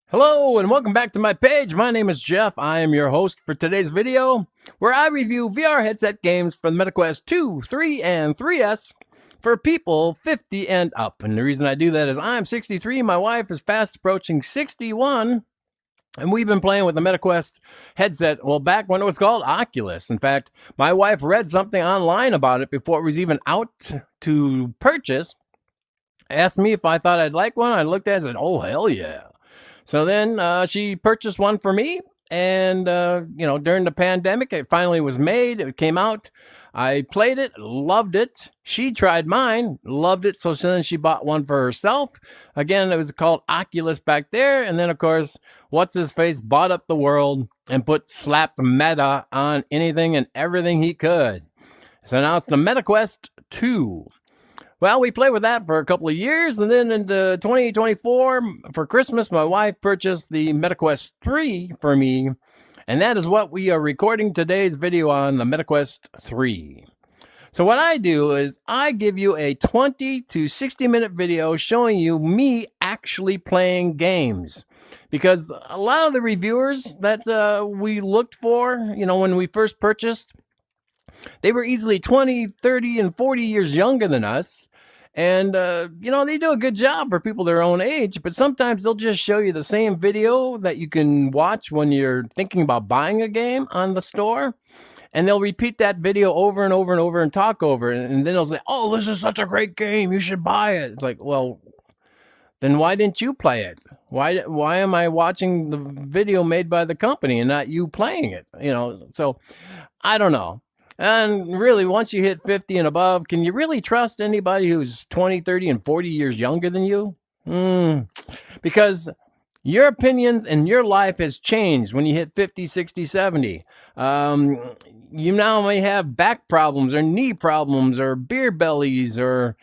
Hello and welcome back to my page. My name is Jeff. I am your host for today's video, where I review VR headset games for the MetaQuest 2, 3, and 3S for people 50 and up. And the reason I do that is I'm 63, my wife is fast approaching 61, and we've been playing with the MetaQuest headset, well, back when it was called Oculus. In fact, my wife read something online about it before it was even out to purchase, asked me if I thought I'd like one. I looked at it and said, oh, hell yeah. So then she purchased one for me, and during the pandemic, it finally was made. It came out. I played it, loved it. She tried mine, loved it. So then she bought one for herself. Again, it was called Oculus back there. And then, of course, what's his face bought up the world and slapped Meta on anything and everything he could. So now it's the MetaQuest 2. Well, we played with that for a couple of years, and then in 2024, for Christmas, my wife purchased the MetaQuest 3 for me, and that is what we are recording today's video on, the MetaQuest 3. So what I do is I give you a 20 to 60 minute video showing you me actually playing games. Because a lot of the reviewers that we looked for, when we first purchased, they were easily 20, 30, and 40 years younger than us. And, they do a good job for people their own age, but sometimes they'll just show you the same video that you can watch when you're thinking about buying a game on the store. And they'll repeat that video over and over and over and talk over it. And then they'll say, oh, this is such a great game. You should buy it. It's like, well, then why didn't you play it? Why am I watching the video made by the company and not you playing it? So I don't know. And really, once you hit 50 and above, can you really trust anybody who's 20, 30, and 40 years younger than you? Because your opinions and your life has changed when you hit 50, 60, 70. You now may have back problems or knee problems or beer bellies or,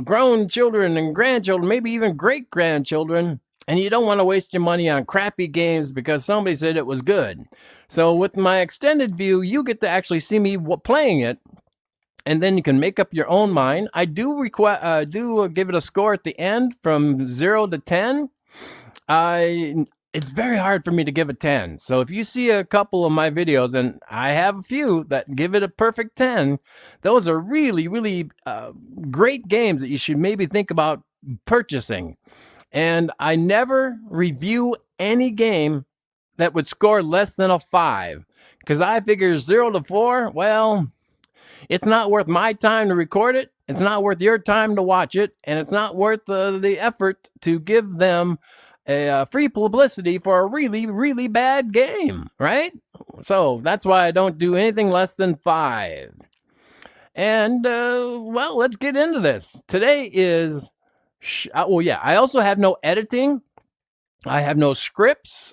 grown children and grandchildren, maybe even great-grandchildren. And you don't want to waste your money on crappy games because somebody said it was good. So with my extended view, you get to actually see me playing it, and then you can make up your own mind. I do give it a score at the end from 0 to 10. It's very hard for me to give a 10. So if you see a couple of my videos, and I have a few that give it a perfect 10, those are really, really great games that you should maybe think about purchasing. And I never review any game that would score less than a 5, because I figure 0 to 4, well, it's not worth my time to record it. It's not worth your time to watch it. And it's not worth the effort to give them a free publicity for a really, really bad game, right? So that's why I don't do anything less than 5. And, well, let's get into this. Today is... I also have no editing. I have no scripts.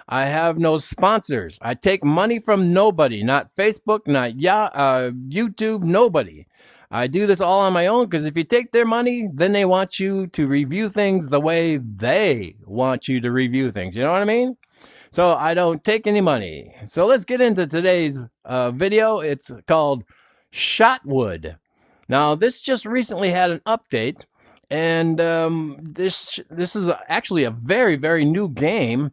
I have no sponsors. I take money from nobody, not Facebook, not YouTube, nobody. I do this all on my own, because if you take their money, then they want you to review things the way they want you to review things. You know what I mean? So I don't take any money. So let's get into today's video. It's called SHOTWOOD. Now, this just recently had an update. And this is actually a very, very new game.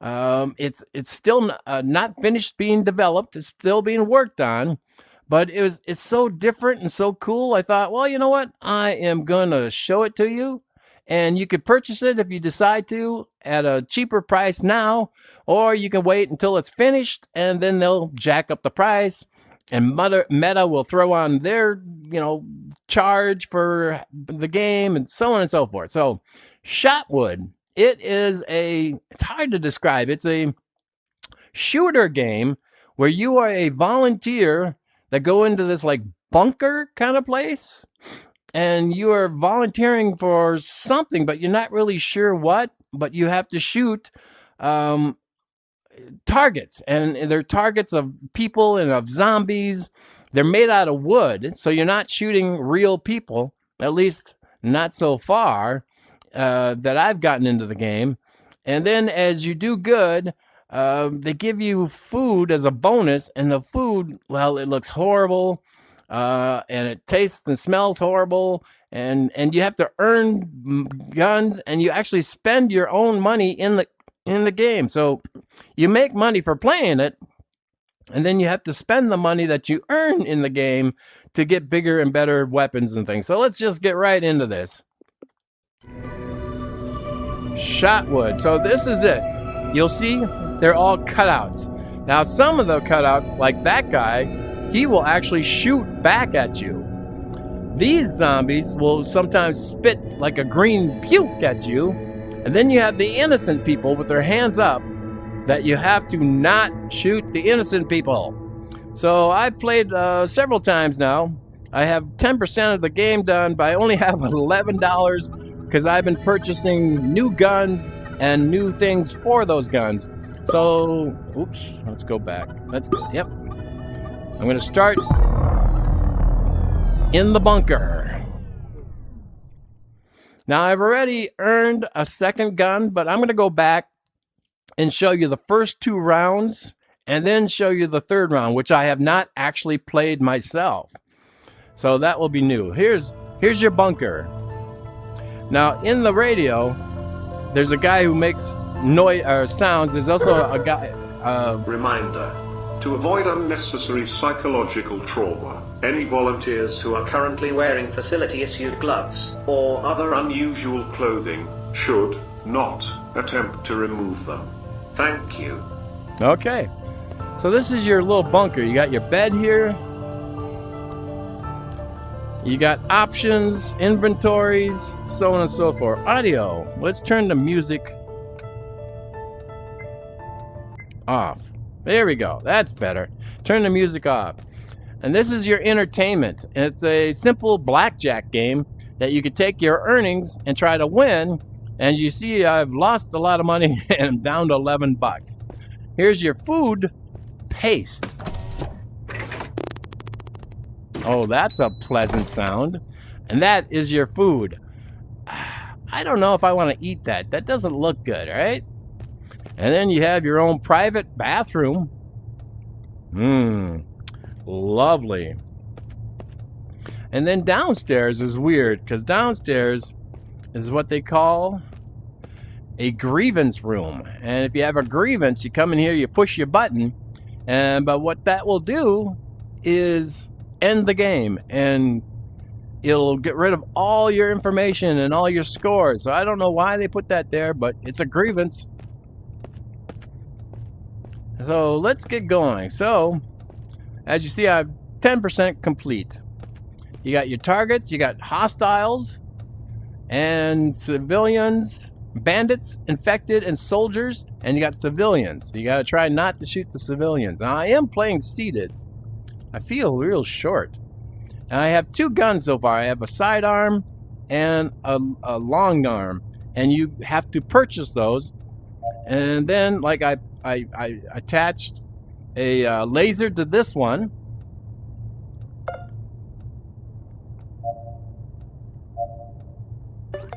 It's still not finished being developed. It's still being worked on. But it's so different and so cool. I thought, well, you know what? I am going to show it to you. And you could purchase it if you decide to at a cheaper price now. Or you can wait until it's finished, and then they'll jack up the price. And Meta will throw on their, charge for the game, and so on and so forth. So SHOTWOOD, it's hard to describe. It's a shooter game where you are a volunteer that go into this like bunker kind of place, and you are volunteering for something, but you're not really sure what, but you have to shoot targets, and they're targets of people and of zombies. They're made out of wood, so you're not shooting real people, at least not so far that I've gotten into the game. And then as you do good, they give you food as a bonus, and the food, well, it looks horrible, and it tastes and smells horrible, and you have to earn guns, and you actually spend your own money in in the game. So you make money for playing it, and then you have to spend the money that you earn in the game to get bigger and better weapons and things. So let's just get right into this. SHOTWOOD. So this is it. You'll see they're all cutouts. Now some of the cutouts, like that guy, he will actually shoot back at you. These zombies will sometimes spit like a green puke at you. And then you have the innocent people with their hands up that you have to not shoot the innocent people. So I played several times now. I have 10% of the game done, but I only have $11 because I've been purchasing new guns and new things for those guns. So, oops, let's go back. Yep. I'm going to start in the bunker. Now, I've already earned a second gun, but I'm going to go back and show you the first 2 rounds and then show you the third round, which I have not actually played myself. So that will be new. Here's your bunker. Now, in the radio, there's a guy who makes noise or sounds. There's also a guy. Reminder: to avoid unnecessary psychological trauma, any volunteers who are currently wearing facility-issued gloves or other unusual clothing should not attempt to remove them. Thank you. Okay. So this is your little bunker. You got your bed here. You got options, inventories, so on and so forth. Audio. Let's turn the music off. There we go. That's better. Turn the music off. And this is your entertainment. It's a simple blackjack game that you could take your earnings and try to win. And you see I've lost a lot of money and I'm down to $11. Here's your food paste. Oh, that's a pleasant sound. And that is your food. I don't know if I want to eat that. That doesn't look good, right? And then you have your own private bathroom. Lovely. And then downstairs is weird, because downstairs is what they call a grievance room. And if you have a grievance, you come in here, you push your button, but what that will do is end the game, and it'll get rid of all your information and all your scores. So I don't know why they put that there, but it's a grievance. So let's get going. So as you see, I have 10% complete. You got your targets, you got hostiles and civilians, bandits, infected, and soldiers, and you got civilians. You got to try not to shoot the civilians. Now I am playing seated. I feel real short. And I have 2 guns so far. I have a sidearm and a long arm, and you have to purchase those. And then, like, I attached a laser to this one.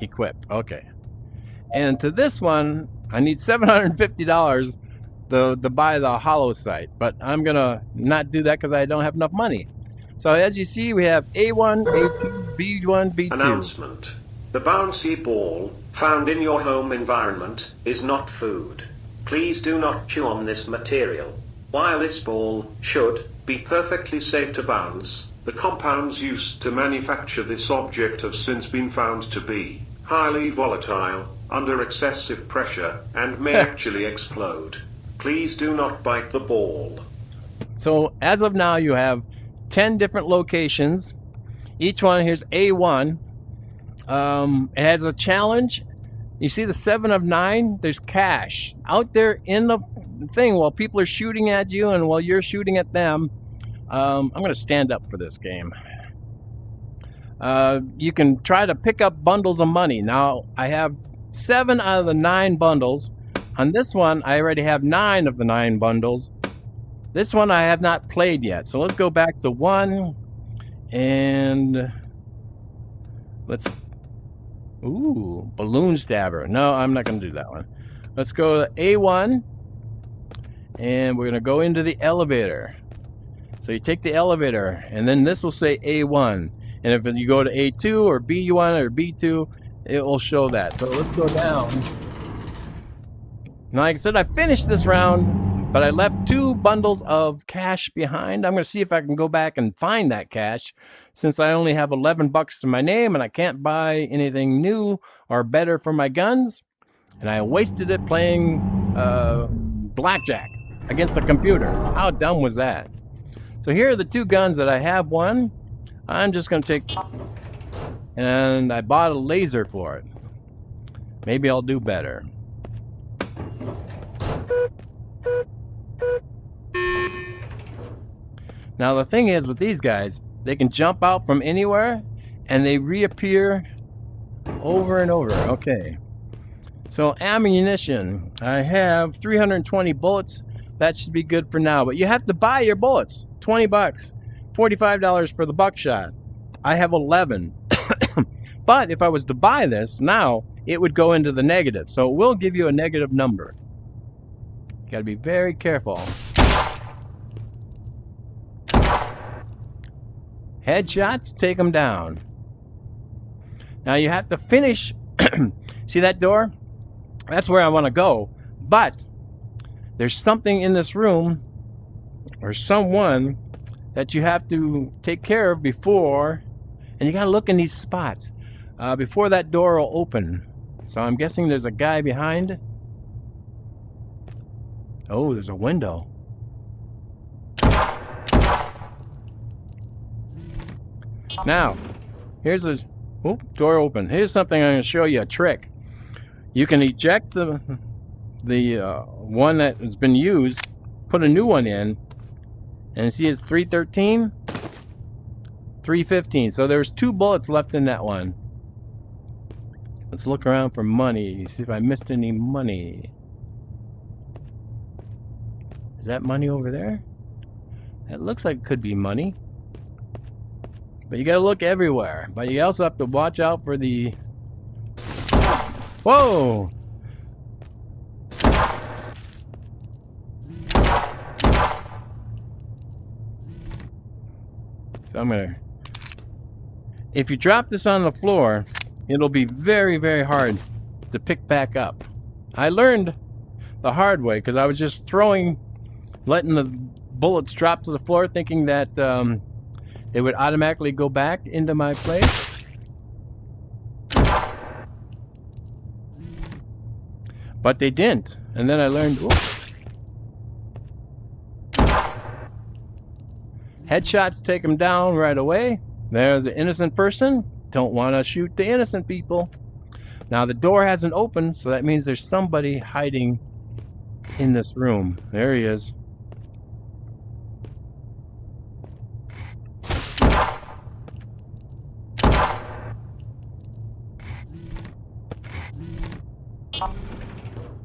Equip. Okay. And to this one, I need $750 to buy the hollow sight, but I'm gonna not do that because I don't have enough money. So as you see, we have A1, A2, B1, B2. Announcement: the bouncy ball found in your home environment is not food. Please do not chew on this material. While this ball should be perfectly safe to bounce, the compounds used to manufacture this object have since been found to be highly volatile, under excessive pressure, and may actually explode. Please do not bite the ball. So as of now, you have 10 different locations. Each one, here's A1. It has a challenge. You see the 7 of 9? There's cash out there in the thing while people are shooting at you and while you're shooting at them. I'm going to stand up for this game. You can try to pick up bundles of money. Now, I have 7 out of the 9 bundles. On this one, I already have 9 of the 9 bundles. This one I have not played yet. So let's go back to 1 and let's... Ooh, balloon stabber. No, I'm not going to do that one. Let's go to A1 and we're going to go into the elevator. So you take the elevator and then this will say A1. And if you go to A2 or B1 or B2, it will show that. So let's go down. Now, like I said, I finished this round, but I left 2 bundles of cash behind. I'm going to see if I can go back and find that cash, since I only have 11 bucks to my name and I can't buy anything new or better for my guns. And I wasted it playing blackjack against the computer. How dumb was that? So here are the 2 guns that I have won. I'm just going to take... And I bought a laser for it. Maybe I'll do better. Now the thing is with these guys, they can jump out from anywhere and they reappear over and over. Okay. So ammunition, I have 320 bullets. That should be good for now, but you have to buy your bullets. 20 bucks, $45 for the buckshot. I have 11. But if I was to buy this now, it would go into the negative. So it will give you a negative number. You gotta be very careful. Headshots, take them down. Now you have to finish. See that door? That's where I want to go. But there's something in this room or someone that you have to take care of before, and you got to look in these spots before that door will open. So I'm guessing there's a guy behind. Oh, there's a window. Now, here's a door open. Here's something I'm going to show you, a trick. You can eject the one that has been used, put a new one in, and see it's 313, 315. So there's 2 bullets left in that one. Let's look around for money, see if I missed any money. Is that money over there? That looks like it could be money. But you gotta look everywhere. But you also have to watch out for the... Whoa! So I'm gonna... If you drop this on the floor, it'll be very, very hard to pick back up. I learned the hard way because I was just letting the bullets drop to the floor, thinking that they would automatically go back into my place. But they didn't. And then I learned, headshots take them down right away. There's an innocent person. Don't want to shoot the innocent people. Now the door hasn't opened, so that means there's somebody hiding in this room. There he is.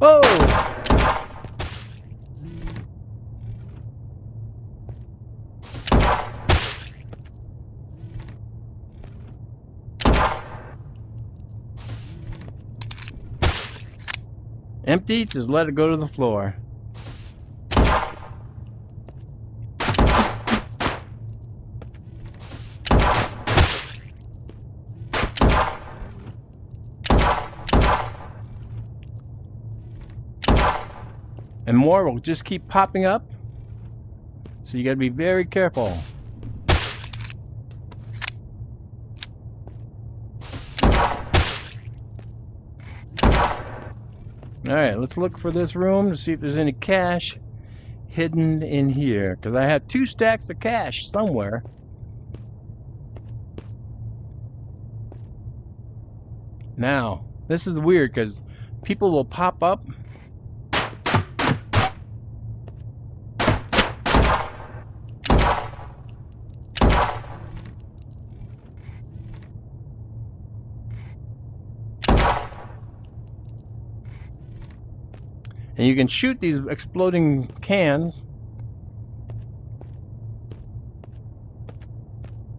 Oh! Empty, just let it go to the floor. And more will just keep popping up. So you gotta be very careful. Alright, let's look for this room to see if there's any cash hidden in here. Because I have 2 stacks of cash somewhere. Now, this is weird because people will pop up. And you can shoot these exploding cans.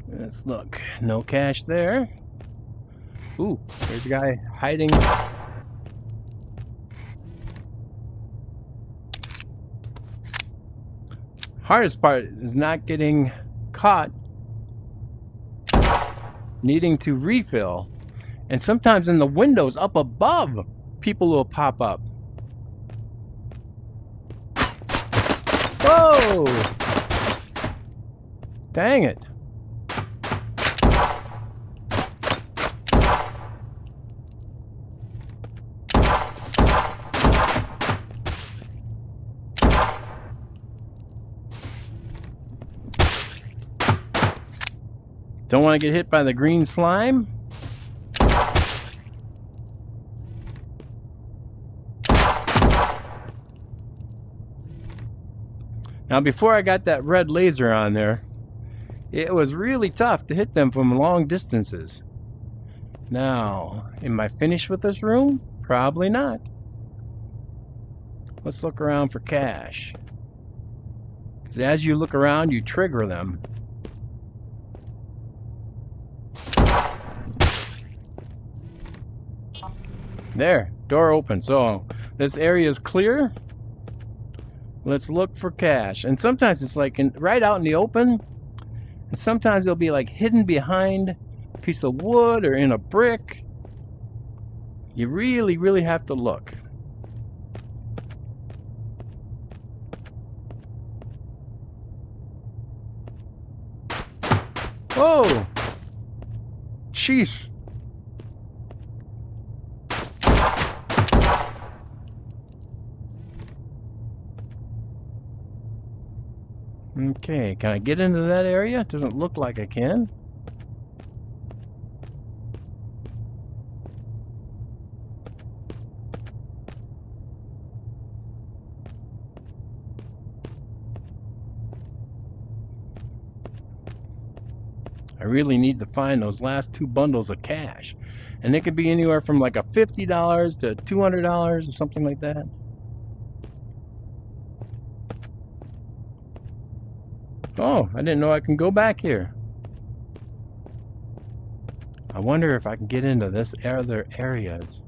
Let's look. No cash there. Ooh, there's a guy hiding. Hardest part is not getting caught needing to refill. And sometimes in the windows up above, people will pop up. Whoa! Dang it. Don't want to get hit by the green slime. Now, before I got that red laser on there, it was really tough to hit them from long distances. Now, am I finished with this room? Probably not. Let's look around for cash. Because as you look around, you trigger them. There, door open. So this area is clear. Let's look for cash. And sometimes it's like right out in the open. And sometimes it'll be like hidden behind a piece of wood or in a brick. You really, really have to look. Whoa! Jeez. Okay, can I get into that area? It doesn't look like I can. I really need to find those last 2 bundles of cash. And it could be anywhere from like a $50 to $200 or something like that. Oh, I didn't know I can go back here. I wonder if I can get into this other areas.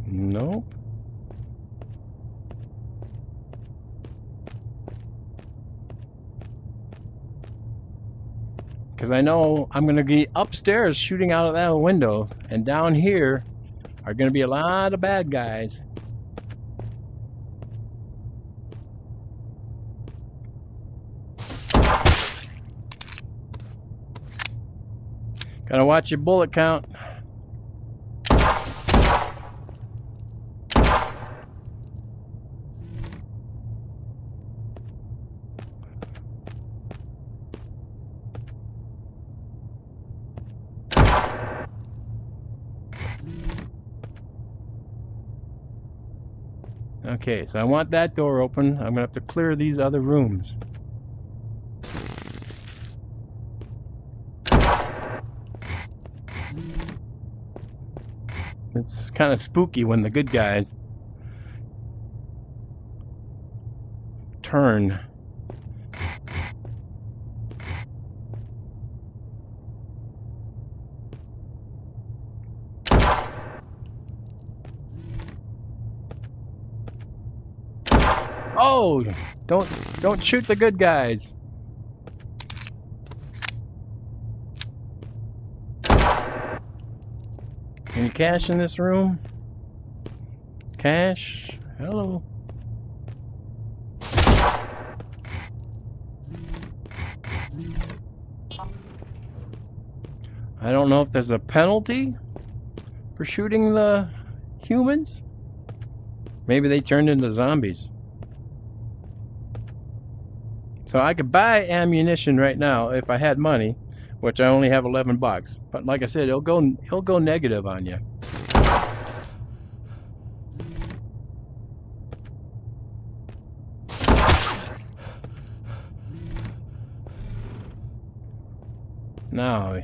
Nope. Because I know I'm going to be upstairs shooting out of that window. And down here are going to be a lot of bad guys. Gotta watch your bullet count. Okay, so I want that door open. I'm gonna have to clear these other rooms. It's kind of spooky when the good guys turn. Oh, don't shoot the good guys. Any cash in this room? Cash? Hello. I don't know if there's a penalty for shooting the humans. Maybe they turned into zombies. So I could buy ammunition right now if I had money, which I only have 11 bucks. But like I said, he'll go negative on you. Now,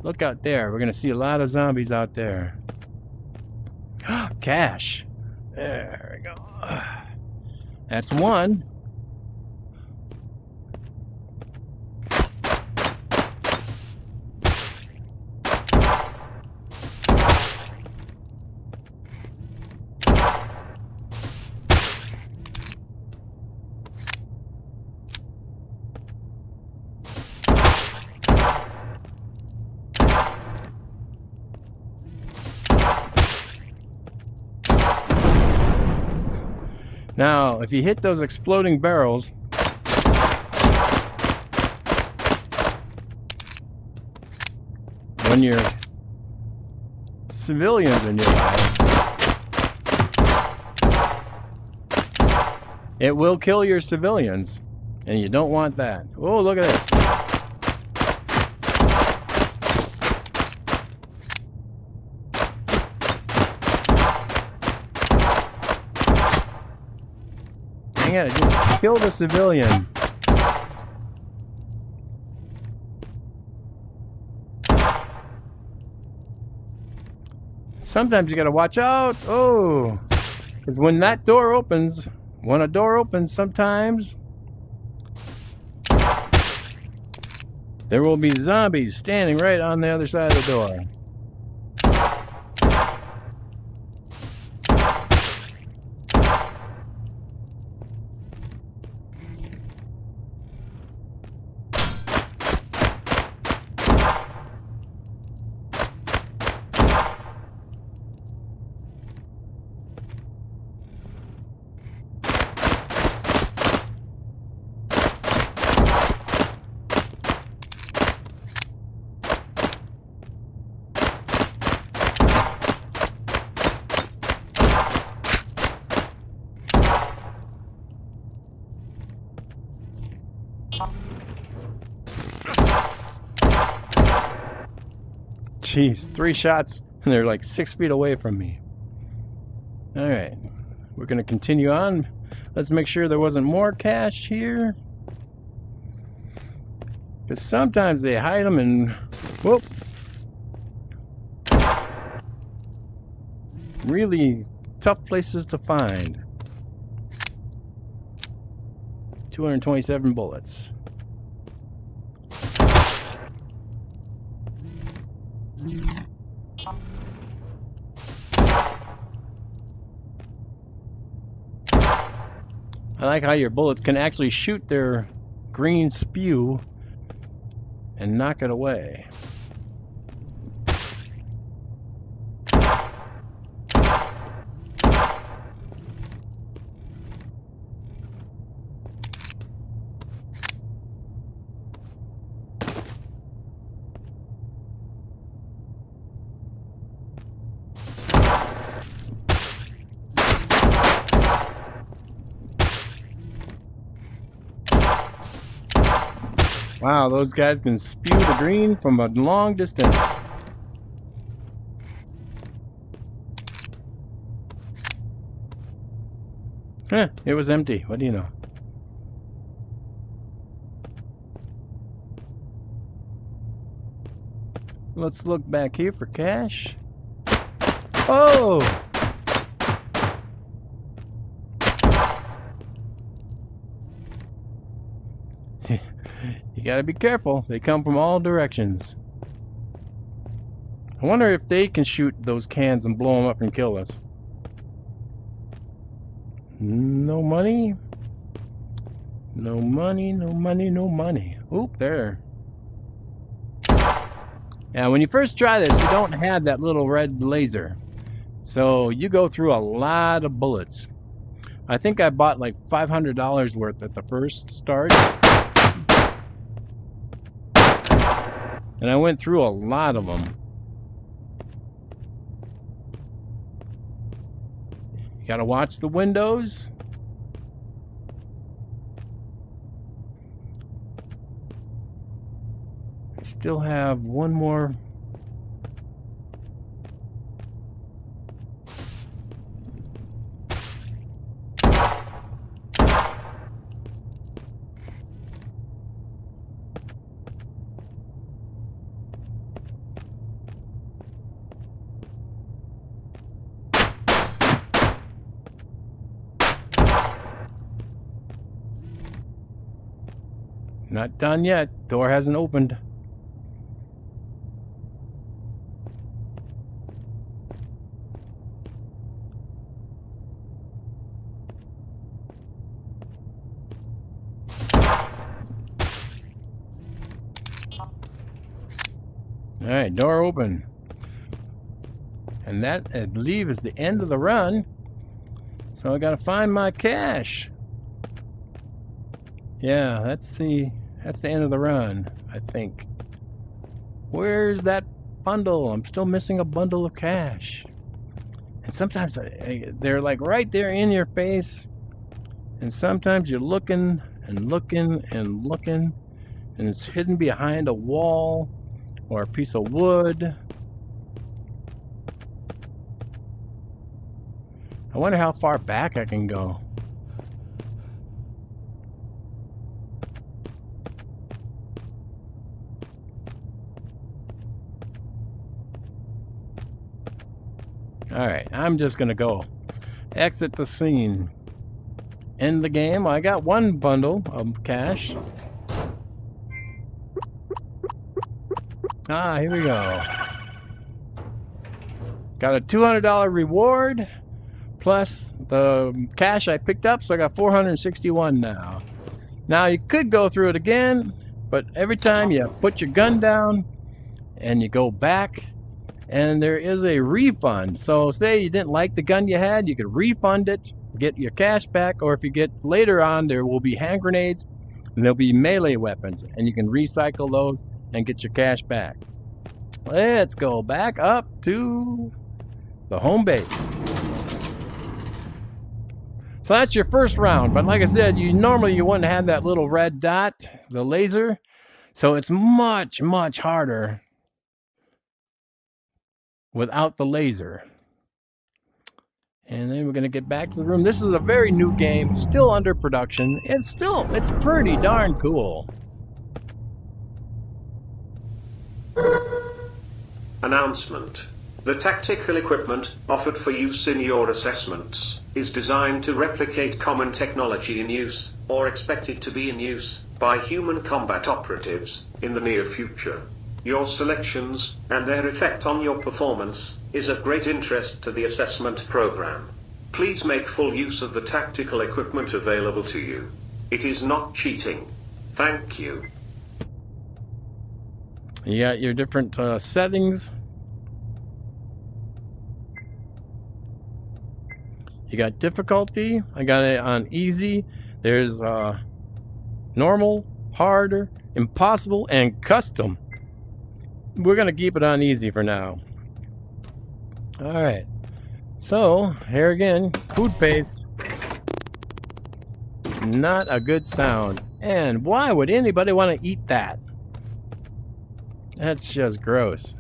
look out there. We're going to see a lot of zombies out there. Cash. There we go. That's one. Now, if you hit those exploding barrels, when you're civilians in your life, it will kill your civilians, and you don't want that. Oh, look at this. Dang it, I just killed a civilian. Sometimes you gotta watch out. Oh, because when a door opens, sometimes there will be zombies standing right on the other side of the door. Jeez, 3 shots and they're like 6 feet away from me. Alright, we're gonna continue on. Let's make sure there wasn't more cash here, because sometimes they hide them in, whoop, really tough places to find. 227 bullets. I like how your bullets can actually shoot their green spew and knock it away. Wow, those guys can spew the green from a long distance. Huh, it was empty. What do you know? Let's look back here for cash. Oh! You gotta be careful. They come from all directions. I wonder if they can shoot those cans and blow them up and kill us. No money. No money, no money, no money. Oop, there. Now, when you first try this, you don't have that little red laser. So you go through a lot of bullets. I think I bought like $500 worth at the first start. And I went through a lot of them. You gotta watch the windows. I still have one more. Not done yet. Door hasn't opened. All right, door open. And that, I believe, is the end of the run. So I gotta find my cash. Yeah, that's the end of the run, I think. Where's that bundle? I'm still missing a bundle of cash. And sometimes they're like right there in your face. And sometimes you're looking and looking and looking, and it's hidden behind a wall or a piece of wood. I wonder how far back I can go. Alright, I'm just gonna go. Exit the scene. End the game. I got one bundle of cash. Ah, here we go. Got a $200 reward plus the cash I picked up, so I got 461 now. Now you could go through it again, but every time you put your gun down and you go back, and there is a refund. So say you didn't like the gun you had, you could refund it, get your cash back, or if you get later on, there will be hand grenades and there'll be melee weapons, and you can recycle those and get your cash back. Let's go back up to the home base. So that's your first round, but like I said, you wouldn't have that little red dot, the laser, so it's much harder without the laser. And then we're gonna get back to the room. This is a very new game, still under production. It's pretty darn cool. Announcement. The tactical equipment offered for use in your assessments is designed to replicate common technology in use, or expected to be in use, by human combat operatives in the near future. Your selections, and their effect on your performance, is of great interest to the assessment program. Please make full use of the tactical equipment available to you. It is not cheating. Thank you. You got your different settings. You got difficulty. I got it on easy. There's normal, harder, impossible, and custom. We're gonna keep it on easy for now. Alright, so here again, food paste. Not a good sound. And why would anybody want to eat that? That's just gross.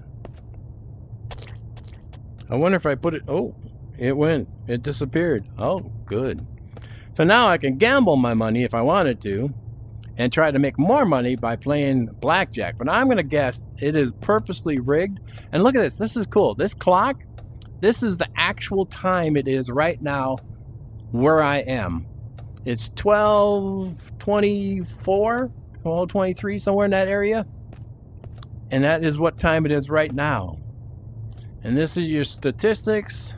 I wonder if I put it... Oh, it went. It disappeared. Oh, good. So now I can gamble my money if I wanted to and try to make more money by playing blackjack. But I'm going to guess it is purposely rigged. And look at this. This is cool. This clock, this is the actual time it is right now where I am. It's 12:24, 12:23, somewhere in that area. And that is what time it is right now. And this is your statistics.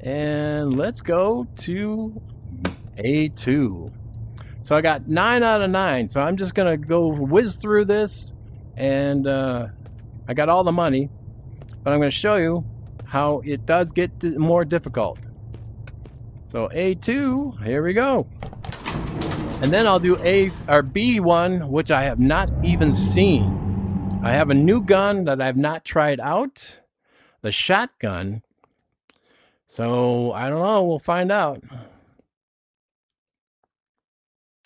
And let's go to A2. So I got 9 out of 9. So I'm just going to go whiz through this. And I got all the money. But I'm going to show you how it does get more difficult. So A2, here we go. And then I'll do B1, which I have not even seen. I have a new gun that I've not tried out, the shotgun. So I don't know, we'll find out.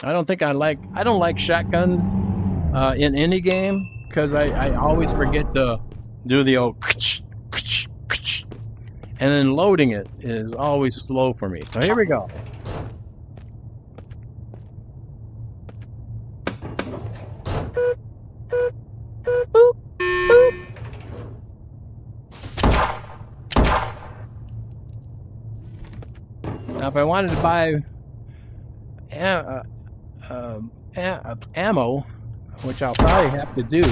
I don't like shotguns in any game because I always forget to do the old and then loading it is always slow for me. So here we go. Boop, boop. Now, if I wanted to buy ammo, which I'll probably have to do,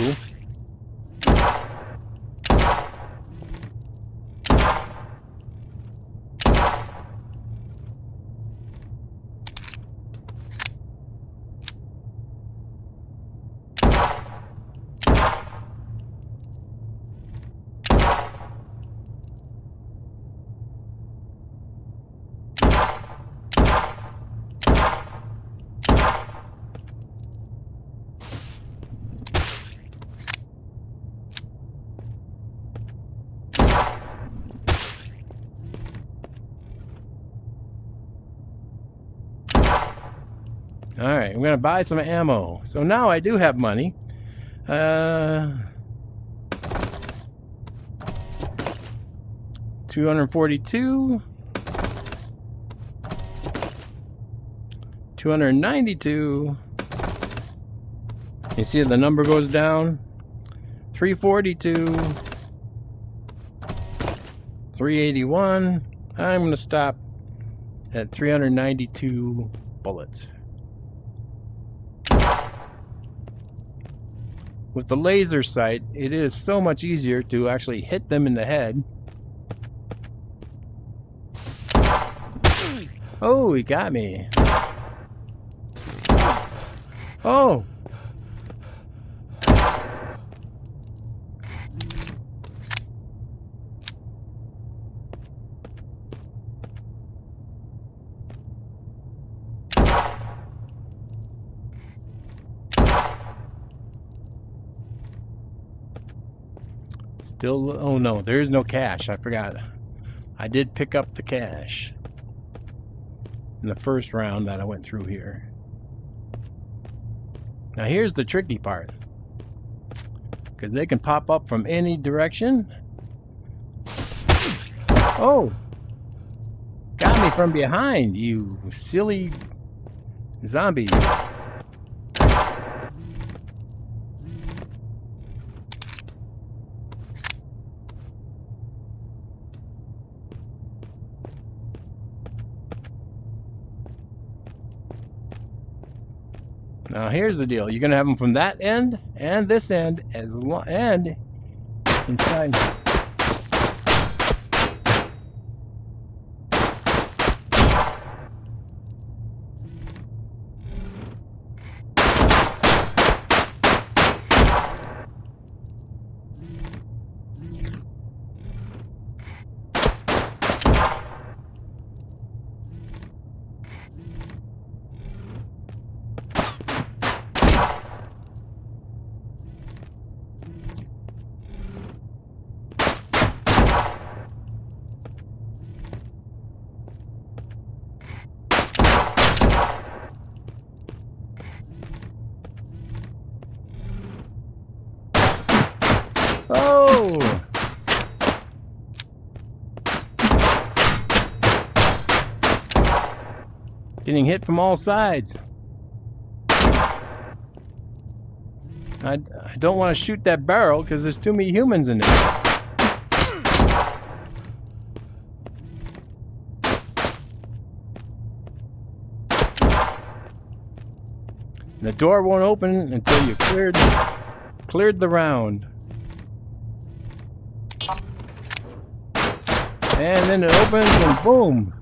Alright, I'm gonna buy some ammo. So now I do have money. 242. 292. You see the number goes down. 342. 381. I'm gonna stop at 392 bullets. With the laser sight, it is so much easier to actually hit them in the head. Oh, he got me. Oh! Still, oh no, there is no cash. I forgot. I did pick up the cash in the first round that I went through here. Now here's the tricky part, because they can pop up from any direction. Oh! Got me from behind, you silly zombie. Now here's the deal. You're gonna have them from that end and this end, and inside. Oh! Getting hit from all sides. I don't want to shoot that barrel because there's too many humans in there. The door won't open until you cleared the round. And then it opens and boom.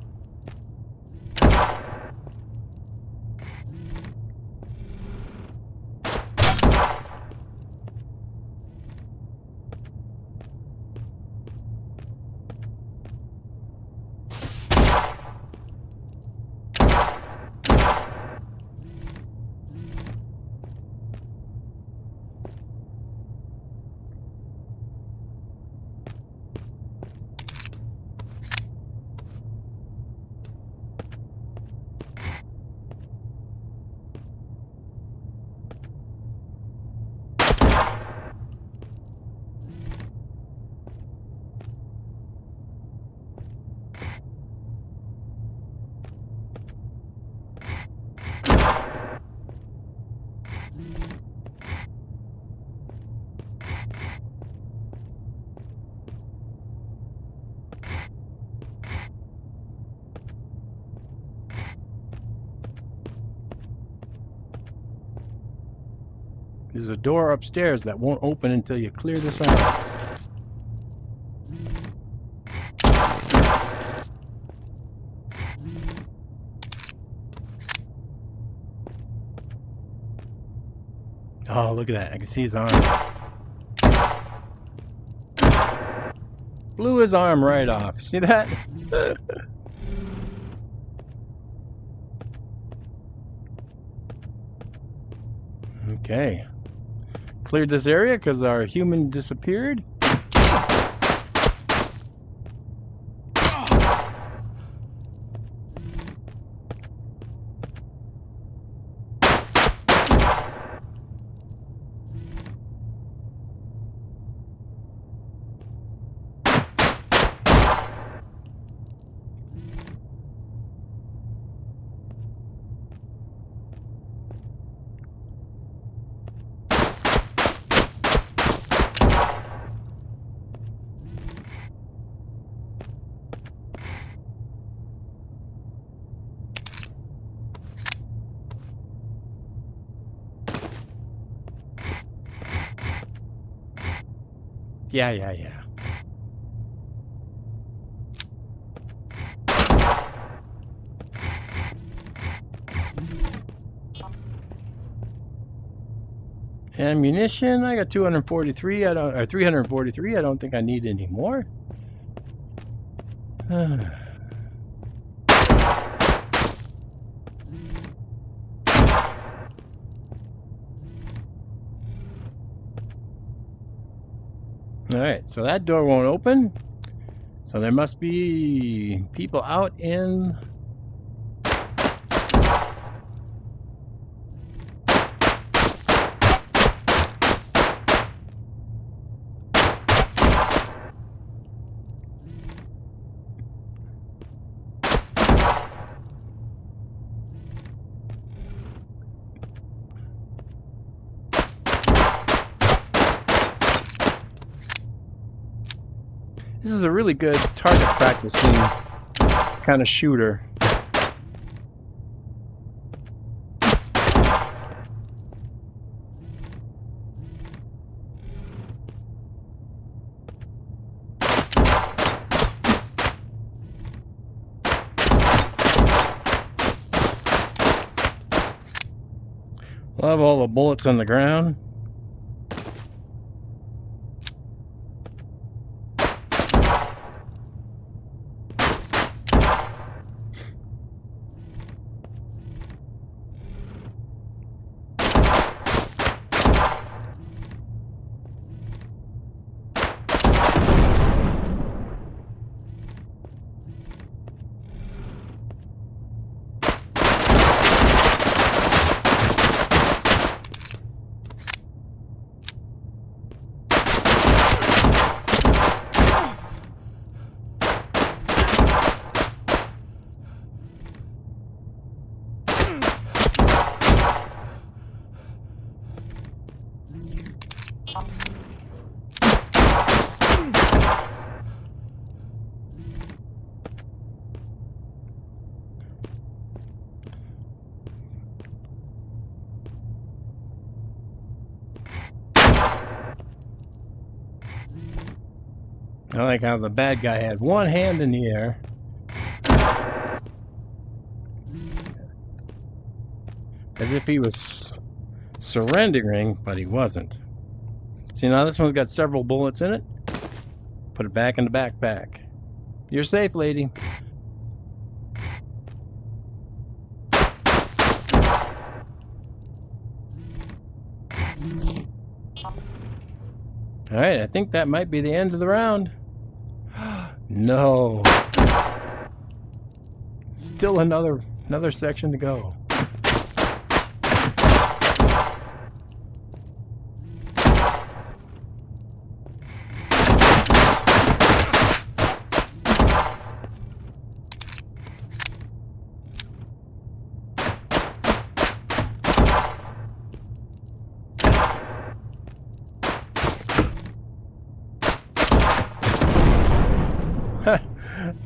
There's a door upstairs that won't open until you clear this round. Oh, look at that. I can see his arm. Blew his arm right off. See that? Okay. Cleared this area because our human disappeared. Yeah. Ammunition, I got 243. Or 343. I don't think I need any more. All right, so that door won't open. So there must be people out in... This is a really good target practicing kind of shooter. Love all the bullets on the ground. I like how the bad guy had one hand in the air. As if he was surrendering, but he wasn't. See, now this one's got several bullets in it. Put it back in the backpack. You're safe, lady. Alright, I think that might be the end of the round. No. Still another section to go.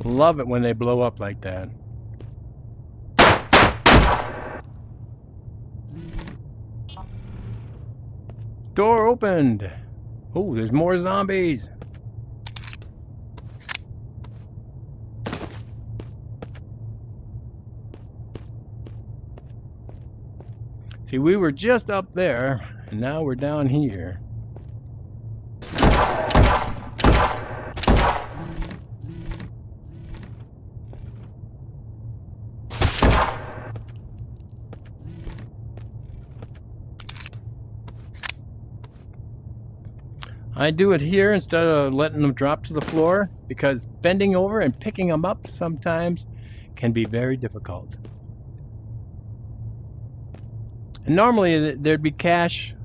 Love it when they blow up like that. Door opened. Oh, there's more zombies. See, we were just up there, and now we're down here. I do it here instead of letting them drop to the floor because bending over and picking them up sometimes can be very difficult. And normally there'd be cash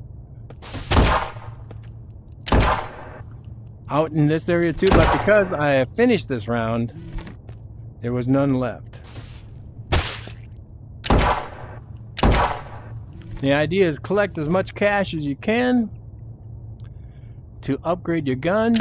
out in this area too, but because I have finished this round, there was none left. The idea is collect as much cash as you can to upgrade your guns.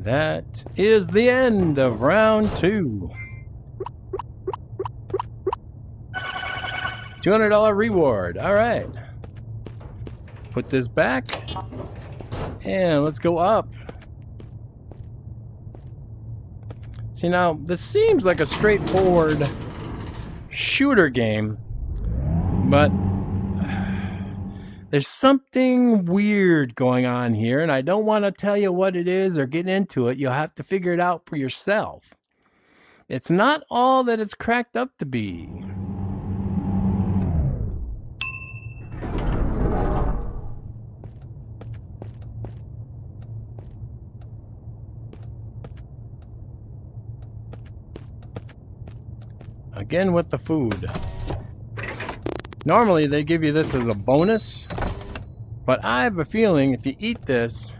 That is the end of round 2. $200 reward. All right. Put this back. And let's go up. See, now, this seems like a straightforward shooter game, but there's something weird going on here, and I don't want to tell you what it is or get into it. You'll have to figure it out for yourself. It's not all that it's cracked up to be. Again with the food. Normally they give you this as a bonus, but I have a feeling if you eat this,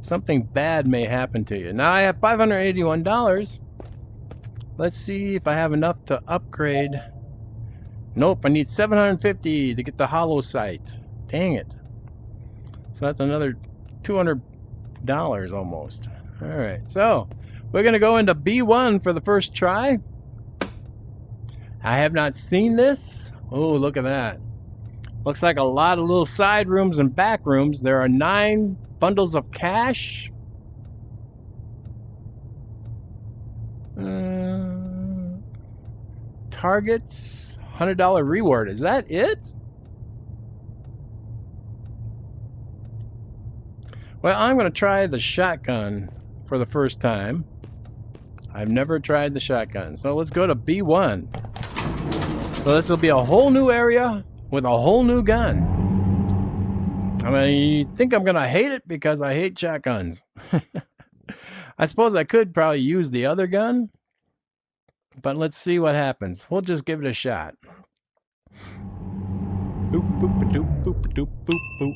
something bad may happen to you. Now I have $581. Let's see if I have enough to upgrade. Nope, I need $750 to get the hollow sight. Dang it. So that's another $200 almost. Alright, so we're going to go into B1 for the first try. I have not seen this. Oh, look at that. Looks like a lot of little side rooms and back rooms. There are 9 bundles of cash. Targets. $100 reward. Is that it? Well, I'm going to try the shotgun for the first time. I've never tried the shotgun. So let's go to B1. So this will be a whole new area with a whole new gun. I mean, you think I'm going to hate it because I hate shotguns. I suppose I could probably use the other gun, but let's see what happens. We'll just give it a shot. Boop, boop, doop, boop, doop, boop, boop.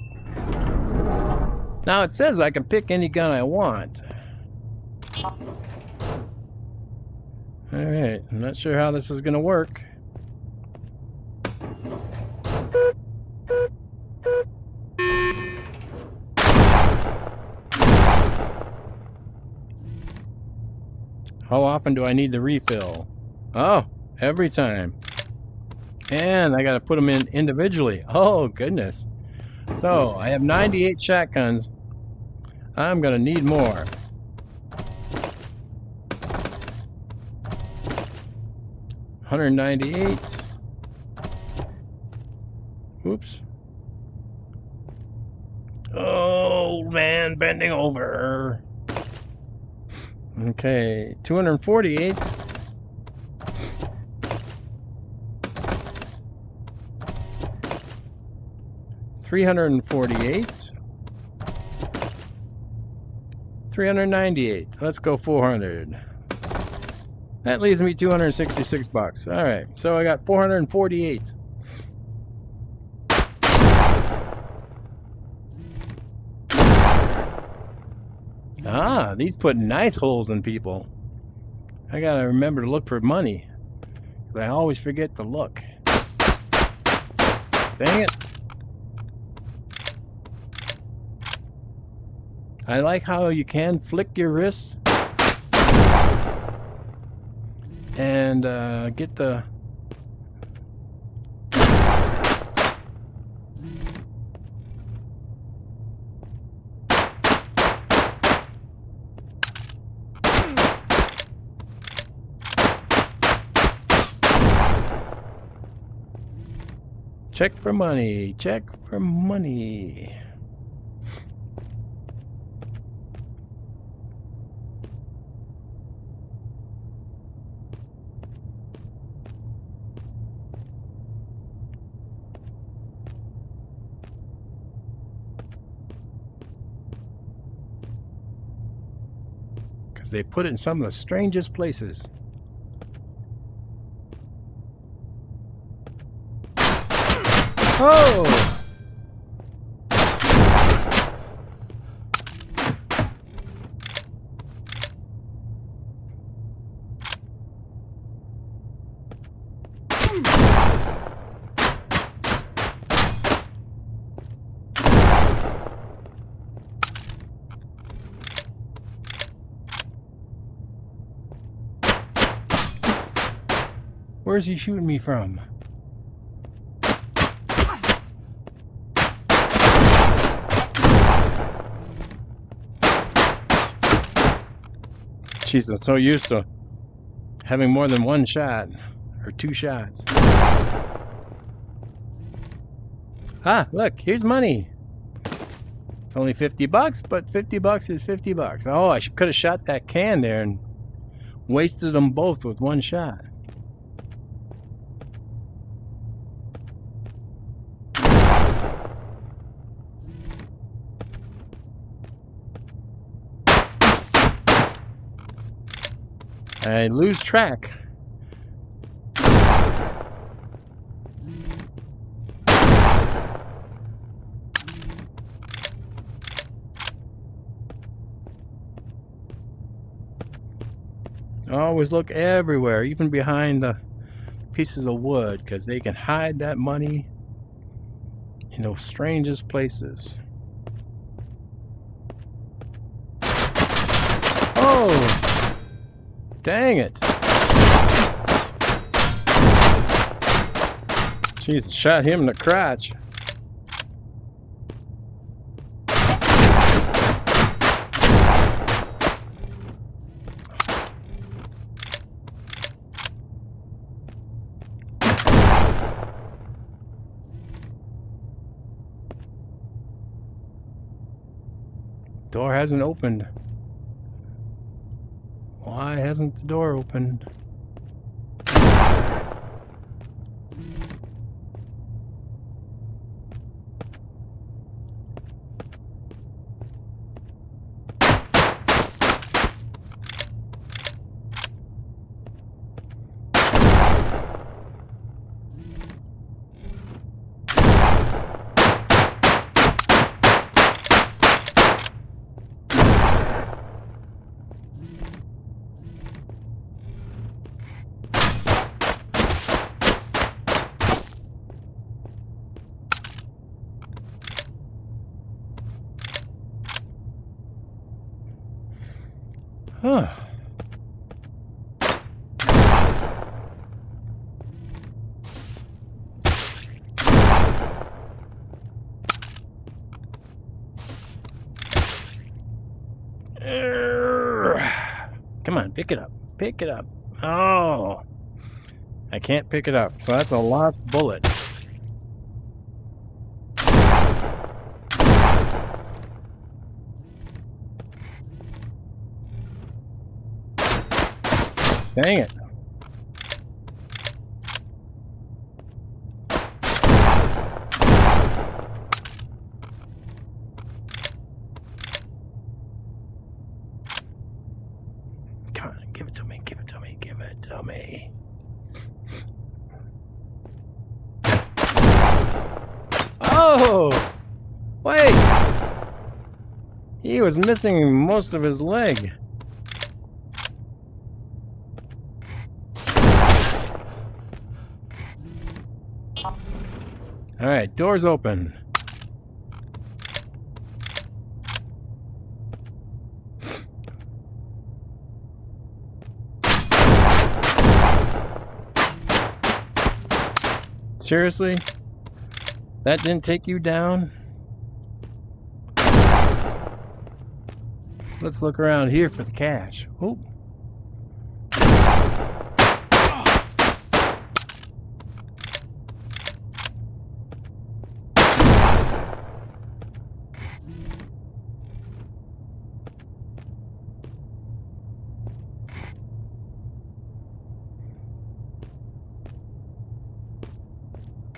Now it says I can pick any gun I want. Alright, I'm not sure how this is going to work. How often do I need to refill? Oh, every time. And I got to put them in individually. Oh, goodness. So, I have 98 shotguns. I'm going to need more. $198. Oops. Oh, man, bending over. Okay, 248. $348. 398. Let's go 400. That leaves me $266. All right, so I got 448. Ah, these put nice holes in people. I gotta remember to look for money, 'cause I always forget to look. Dang it. I like how you can flick your wrist and get the... Check for money. Check for money. Because they put it in some of the strangest places. Oh! Where's he shooting me from? Jeez, I'm so used to having more than one shot or two shots. Ah, look, here's money. It's only $50, but $50 is $50. Oh, I could have shot that can there and wasted them both with one shot. I lose track. Always look everywhere, even behind the pieces of wood, because they can hide that money in the strangest places. Oh! Dang it! Jeez, shot him in the crotch. Door hasn't opened. Why hasn't the door opened? Huh. Come on, pick it up. Pick it up. Oh. I can't pick it up, so that's a lost bullet. Dang it. Come on, give it to me, give it to me, give it to me. Oh! Wait! He was missing most of his leg. All right, door's open. Seriously? That didn't take you down? Let's look around here for the cash. Oh.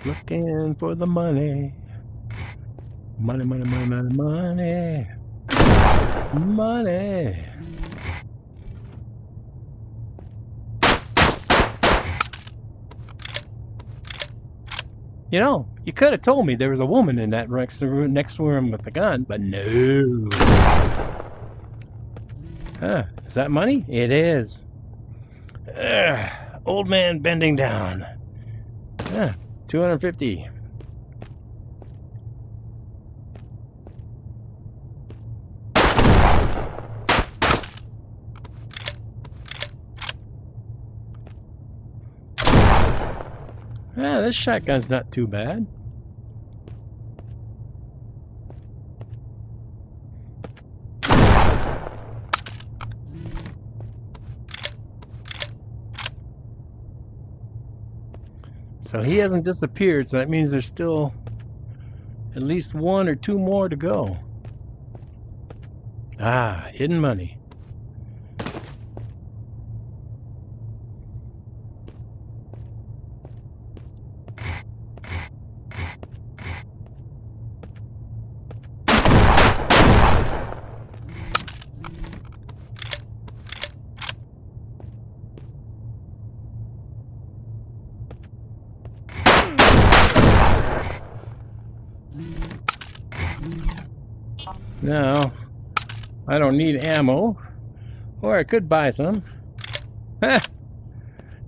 Looking for the money. Money, money, money, money, money. Money. You know, you could have told me there was a woman in that next room with a gun, but no. Huh, is that money? It is. Old man bending down. 250. Yeah, this shotgun's not too bad. So he hasn't disappeared, so that means there's still at least 1 or 2 more to go. Ah, hidden money. Now, I don't need ammo, or I could buy some.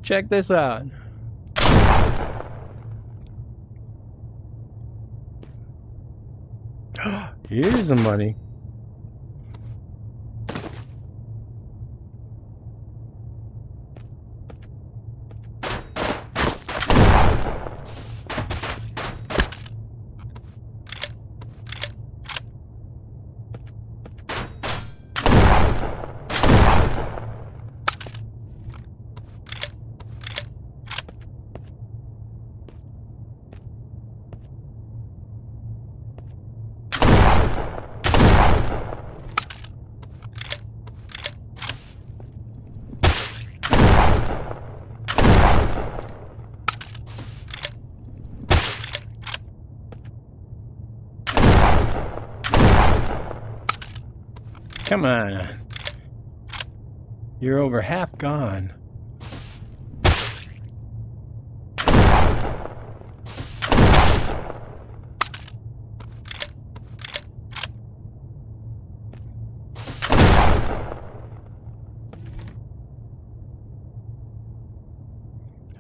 Check this out. Here's the money. Come on. You're over half gone.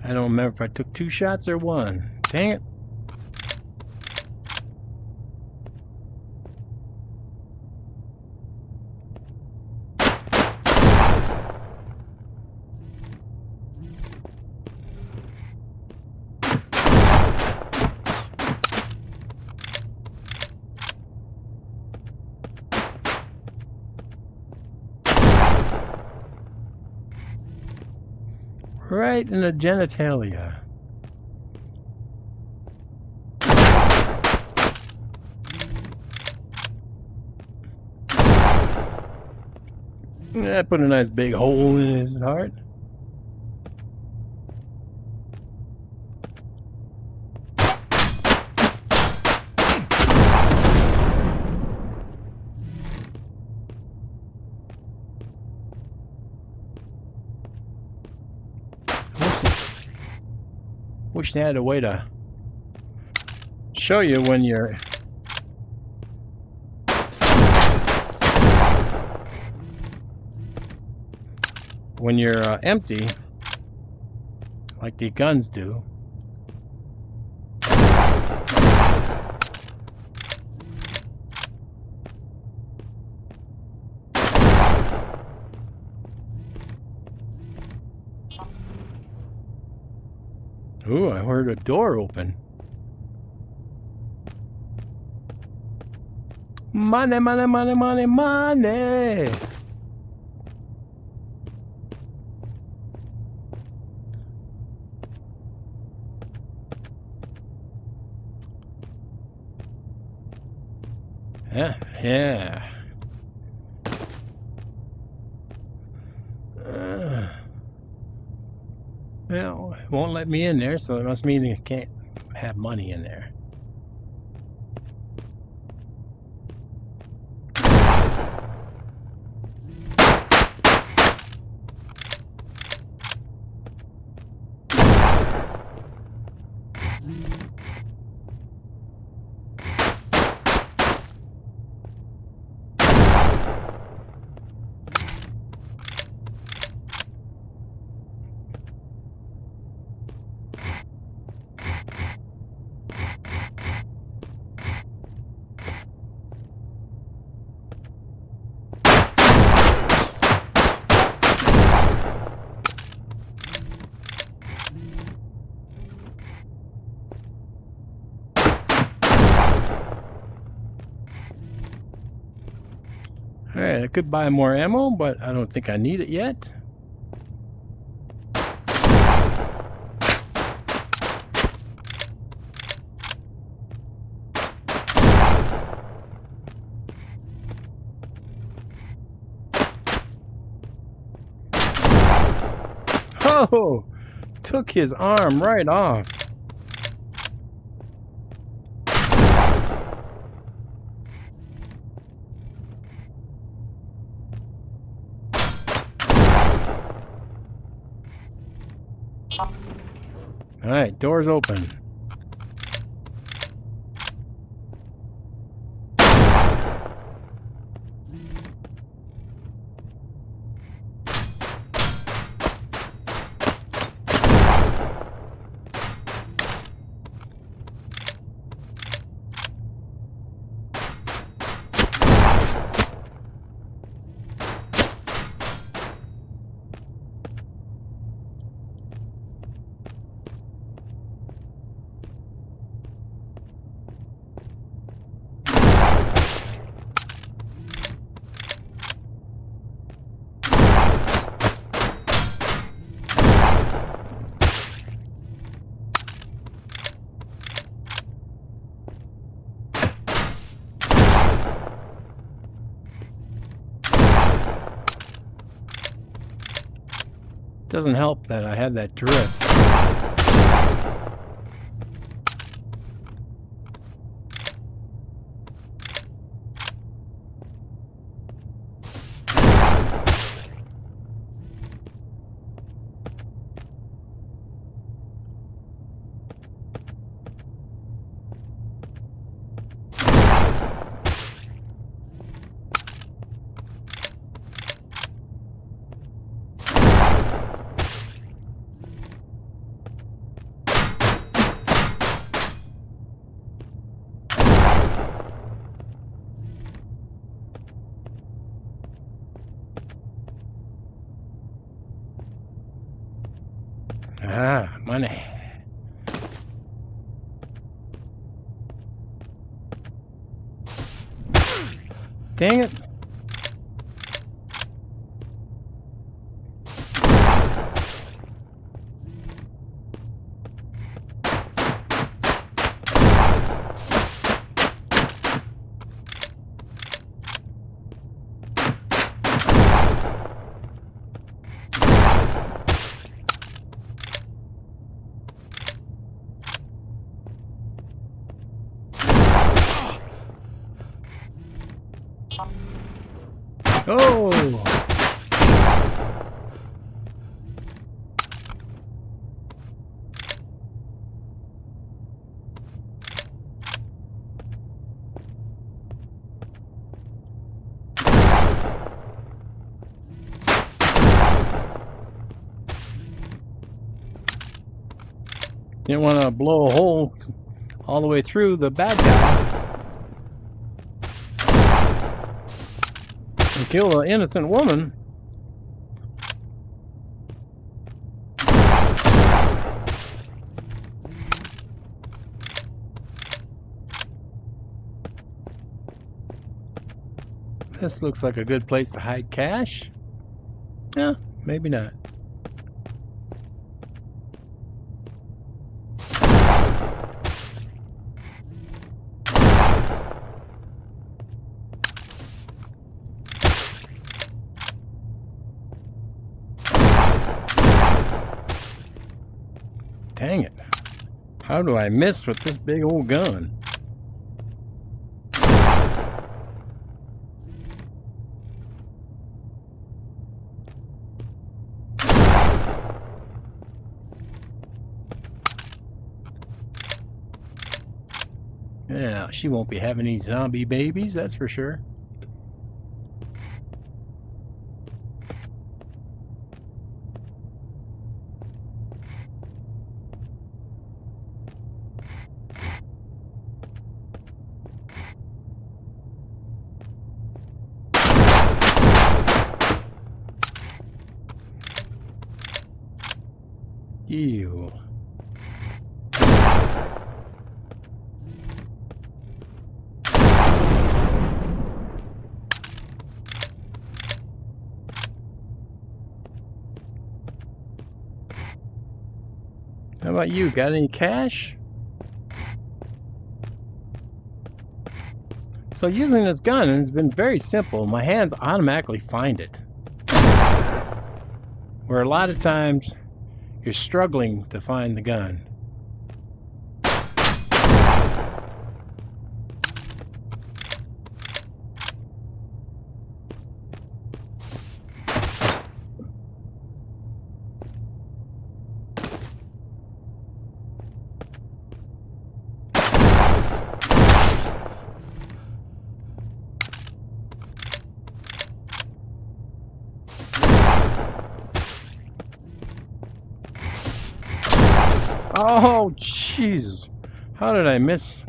I don't remember if I took 2 shots or 1. Dang it. Right in the genitalia. That put a nice big hole in his heart. Wish they had a way to show you when you're empty, like the guns do. Ooh, I heard a door open. Money, money, money, money, money. Yeah. Well, it won't let me in there, so it must mean you can't have money in there. Alright, I could buy more ammo, but I don't think I need it yet. Oh! Took his arm right off. Alright, door's open. Doesn't help that I have that drift. Ah, money. Dang it. Oh! Didn't want to blow a hole all the way through the bad guy and kill an innocent woman. This looks like a good place to hide cash. Yeah, maybe not. Dang it. How do I miss with this big old gun? Yeah, she won't be having any zombie babies, that's for sure. Ew. How about you? Got any cash? So using this gun has been very simple. My hands automatically find it. Where a lot of times you're struggling to find the gun. Oh, jeez. How did I miss?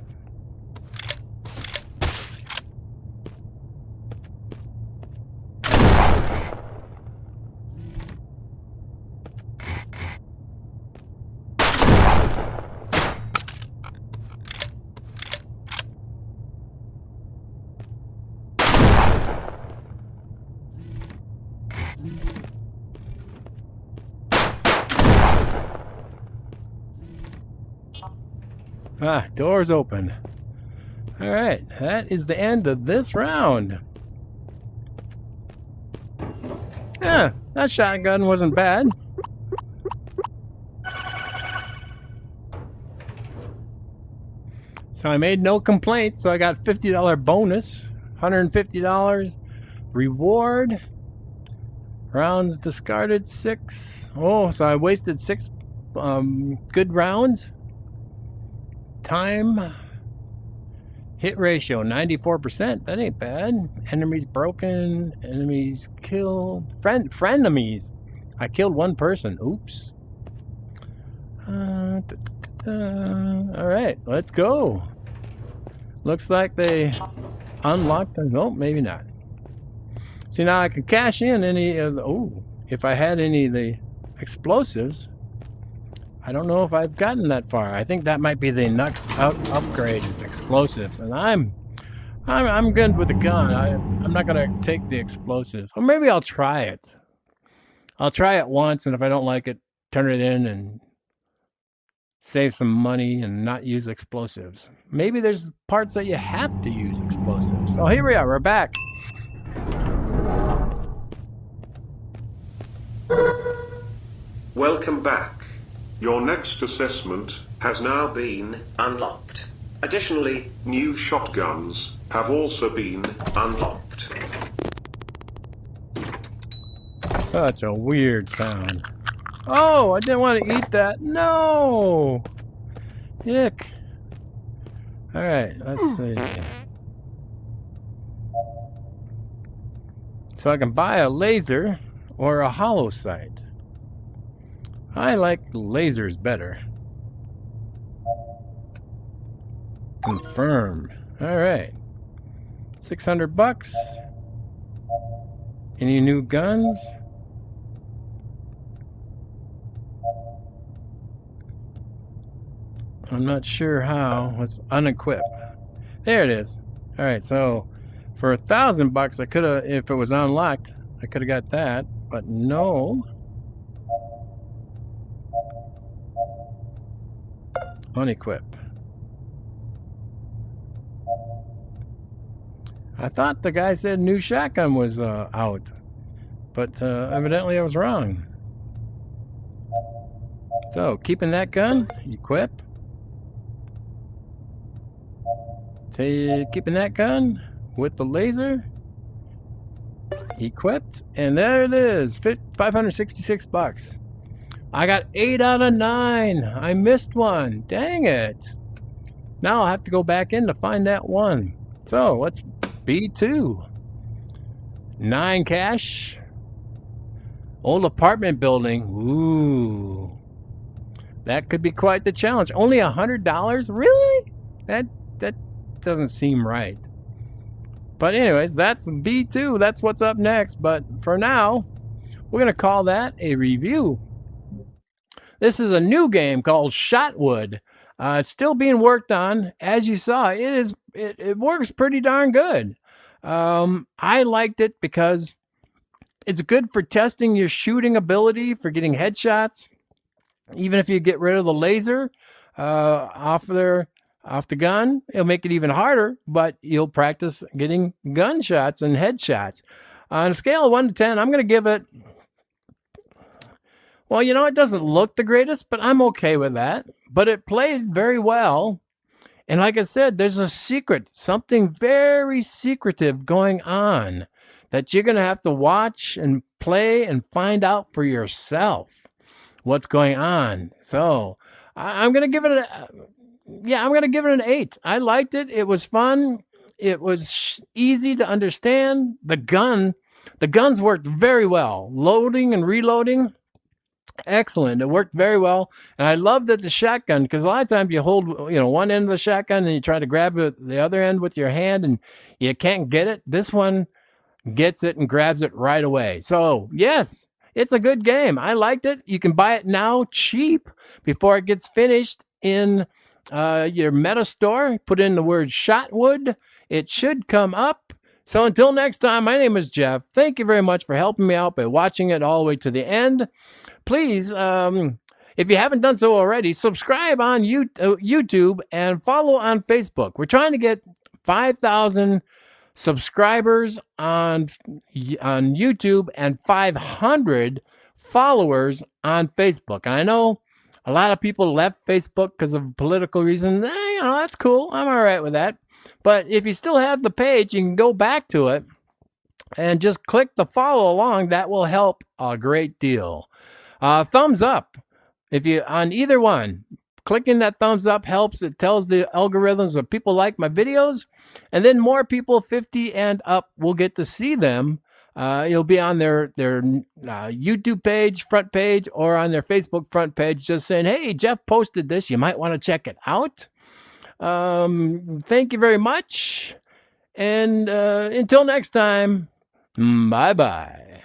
Ah, door's open. All right, that is the end of this round. Yeah, that shotgun wasn't bad. So I made no complaints, so I got $50 bonus, $150 reward. Rounds discarded 6. Oh, so I wasted 6 good rounds. Time hit ratio 94%. That ain't bad. Enemies broken. Enemies killed. Frenemies. I killed one person. Oops. All right, let's go. Looks like they unlocked them. Nope, maybe not. See, now I can cash in any of the. Oh, if I had any of the explosives. I don't know if I've gotten that far. I think that might be the next upgrade is explosives, and I'm good with the gun. I'm not gonna take the explosives, or maybe I'll try it. I'll try it once, and if I don't like it, turn it in and save some money and not use explosives. Maybe there's parts that you have to use explosives. Oh, here we are. We're back. Welcome back. Your next assessment has now been unlocked. Additionally, new shotguns have also been unlocked. Such a weird sound. Oh, I didn't want to eat that. No! Yuck. Alright, let's see. So I can buy a laser or a hollow sight. I like lasers better. Confirm. Alright. $600. Any new guns? I'm not sure how. Let's unequip. There it is. Alright, so for $1,000 I could have, if it was unlocked, I could have got that, but no. Unequip. I thought the guy said new shotgun was out, but evidently I was wrong. So, keeping that gun, equip. Keeping that gun with the laser, equipped, and there it is, $566. I got 8 out of 9. I missed one. Dang it. Now I'll have to go back in to find that one. So let's B2. 9 cash. Old apartment building. Ooh. That could be quite the challenge. Only $100? Really? That doesn't seem right. But anyways, that's B2. That's what's up next. But for now, we're going to call that a review. This is a new game called SHOTWOOD. It's still being worked on. As you saw, it works pretty darn good. I liked it because it's good for testing your shooting ability, for getting headshots. Even if you get rid of the laser off the gun, it'll make it even harder, but you'll practice getting gunshots and headshots. On a scale of 1 to 10, I'm going to give it, well, it doesn't look the greatest, but I'm okay with that. But it played very well. And like I said, there's a secret, something very secretive going on that you're going to have to watch and play and find out for yourself what's going on. So I'm going to give it I'm going to give it an 8. I liked it. It was fun. It was easy to understand. The guns worked very well. Loading and reloading, excellent. It worked very well. And I love that the shotgun, because a lot of times you hold, one end of the shotgun and you try to grab the other end with your hand and you can't get it. This one gets it and grabs it right away. So yes, it's a good game. I liked it. You can buy it now cheap before it gets finished in your Meta store. Put in the word SHOTWOOD. It should come up. So until next time, my name is Jeff. Thank you very much for helping me out by watching it all the way to the end. Please, if you haven't done so already, subscribe on YouTube and follow on Facebook. We're trying to get 5,000 subscribers on YouTube and 500 followers on Facebook. And I know a lot of people left Facebook because of political reasons. That's cool. I'm all right with that. But if you still have the page, you can go back to it and just click the follow along. That will help a great deal. Thumbs up if you on either one. Clicking that thumbs up helps. It tells the algorithms that people like my videos, and then more people 50 and up will get to see them. It'll be on their YouTube page, front page, or on their Facebook front page, just saying, hey, Jeff posted this. You might want to check it out. Thank you very much. And until next time, bye-bye.